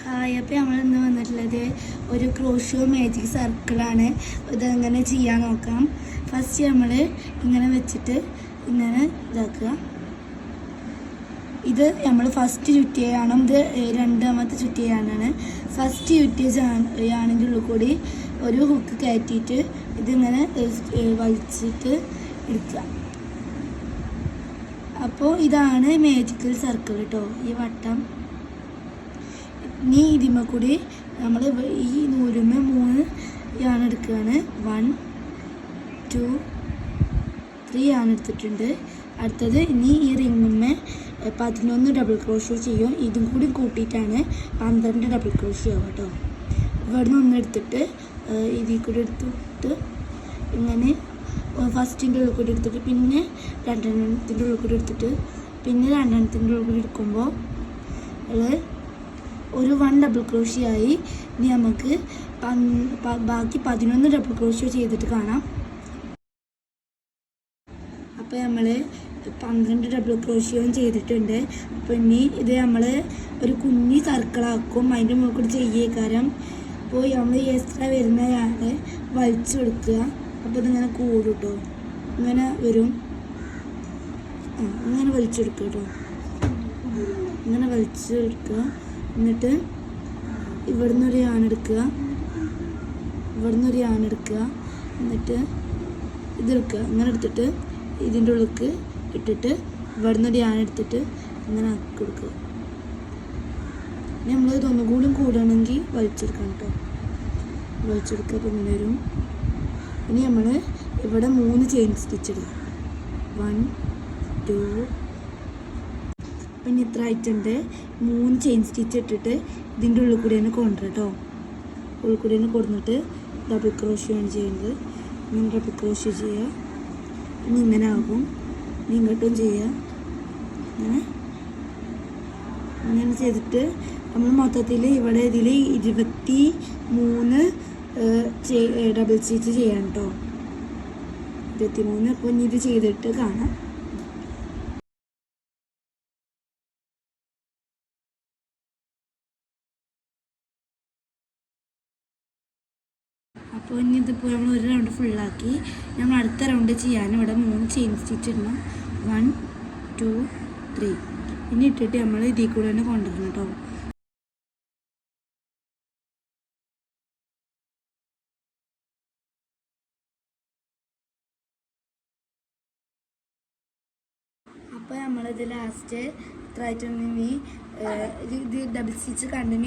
Hi, അപ്പോൾ നമ്മൾ ഇന്ന് വന്നിട്ടുള്ളത് ഒരു ക്രോഷ്യോ മാജിക് സർക്കിളാണ്. ഇതെങ്ങനെ ചെയ്യാൻ നോക്കാം. ഫസ്റ്റ് നമ്മൾ ഇങ്ങനെ വെച്ചിട്ട് ഇങ്ങനെ ഇതാക്കുക. ഇത് നമ്മൾ ഫസ്റ്റ് ചുറ്റിയാണ്, ഇത് രണ്ടാമത്തെ ചുറ്റിയാണ്. ഫസ്റ്റ് ചുറ്റിയാണെങ്കിൽ ഉള്ളിൽ കൂടി ഒരു ഹുക്ക് കയറ്റിയിട്ട് ഇതിങ്ങനെ വലിച്ചിട്ട് എടുക്കുക. അപ്പോൾ ഇതാണ് മാജിക്കൽ സർക്കിൾ കേട്ടോ, ഈ വട്ടം. ഇനി ഇതിന്മേൽ കൂടി നമ്മൾ ഈ നൂലുമ്മേ 3 യാണ് എടുക്കുകയാണ്. 1 2 3 യാണ് എടുത്തിട്ടുണ്ട്. അടുത്തത് ഇനി ഈ റിങ്ങുമ്മേ 11 ഡബിൾ ക്രോഷ്യോ ചെയ്യും. ഇതും കൂടി കൂട്ടിയിട്ടാണ് 12 ഡബിൾ ക്രോഷ്യോ ആവും കേട്ടോ. ഇവിടെ നിന്ന് ഒന്നെടുത്തിട്ട് ഇതിൽ കൂടി എടുത്തിട്ട് ഇങ്ങനെ ഫസ്റ്റിൻ്റെ ഉള്ളിൽ കൂടി എടുത്തിട്ട് പിന്നെ രണ്ടെണ്ണത്തിൻ്റെ ഉള്ളിൽ കൂടി എടുത്തിട്ട് പിന്നെ രണ്ടെണ്ണത്തിൻ്റെ ഉള്ളിൽ കൂടി എടുക്കുമ്പോൾ ഒരു 1 ഡബിൾ ക്രോഷ്യോ ആയി. ഇനി നമുക്ക് ബാക്കി 11 ഡബിൾ ക്രോഷ്യോ ചെയ്തിട്ട് കാണാം. അപ്പോൾ നമ്മൾ 12 ഡബിൾ ക്രോഷ്യോയും ചെയ്തിട്ടുണ്ട്. അപ്പോൾ ഇനി ഇത് നമ്മൾ ഒരു കുഞ്ഞി സർക്കിളാക്കും, അതിൻ്റെ മുകളിൽ കൂടി ചെയ്യേക്കാരം. അപ്പോൾ നമ്മൾ എക്സ്ട്രാ വരുന്നയാളെ വലിച്ചു കൊടുക്കുക. അപ്പോൾ ഇതിങ്ങനെ കൂടും കേട്ടോ, ഇങ്ങനെ വരും. ഇങ്ങനെ വലിച്ചെടുക്കുക കേട്ടോ, ഇങ്ങനെ വലിച്ചെടുക്കുക. എന്നിട്ട് ഇവിടുന്ന് ഒരു യാണെടുക്കുക, ഇവിടുന്ന് ഒരു യാണെടുക്കുക. എന്നിട്ട് ഇതെടുക്കുക, ഇങ്ങനെ എടുത്തിട്ട് ഇതിൻ്റെ ഉള്ളിലേക്ക് ഇട്ടിട്ട് ഇവിടുന്ന് ഒരു യാണെടുത്തിട്ട് ഇങ്ങനെ ആക്കി കൊടുക്കുക. നമ്മൾ ഇതൊന്നുകൂടി കൂടണമെങ്കിൽ വലിച്ചെടുക്കണം കേട്ടോ, വലിച്ചെടുക്കുക. അപ്പോൾ ഇങ്ങനെ വരും. ഇനി നമ്മൾ ഇവിടെ 3 ചെയിൻ സ്റ്റിച്ച് ഇടുക. 1 2. പിന്നെ ഇത്ര ആയിട്ടുണ്ട്. 3 ചെയിൻ സ്റ്റിച്ച് ഇട്ടിട്ട് ഇതിൻ്റെ ഉള്ളിൽ കൂടി തന്നെ കൊണ്ടുവരാം കേട്ടോ. ഉള്ളിൽ കൂടി തന്നെ കൊടുത്തിട്ട് ഡബിൾ ക്രോഷ്യോ ആണ് ചെയ്യുന്നത്. ഇങ്ങനെ ഡബിൾ ക്രോഷ്യോ ചെയ്യുക. ഇനി ഇങ്ങനെ ആകും. ഇനി ഇങ്ങോട്ടും ചെയ്യുക. ഇങ്ങനെ ചെയ്തിട്ട് നമ്മൾ മൊത്തത്തിൽ ഇവിടെ ഇതിൽ 23 ഡബിൾ സ്റ്റിച്ച് ചെയ്യാം കേട്ടോ. 23. അപ്പോൾ ഇനി ഇത് ചെയ്തിട്ട് കാണാം. അപ്പോൾ ഇനി ഇതിപ്പോൾ നമ്മൾ ഒരു റൗണ്ട് ഫുള്ളാക്കി. നമ്മൾ അടുത്ത റൗണ്ട് ചെയ്യാൻ ഇവിടെ 3 ചെയിൻ സ്റ്റിച്ച് ഇടണം. 1 2 3. ഇനി ഇട്ടിട്ട് നമ്മൾ ഇതിൽ കൂടെ തന്നെ കൊണ്ടുവരണം കേട്ടോ. അപ്പോൾ നമ്മളിത് ലാസ്റ്റ് ഇത്ര ആയിട്ടുണ്ടെങ്കിൽ ഇത് ഡബിൾ സ്റ്റിച്ച് കണ്ടിന്യൂ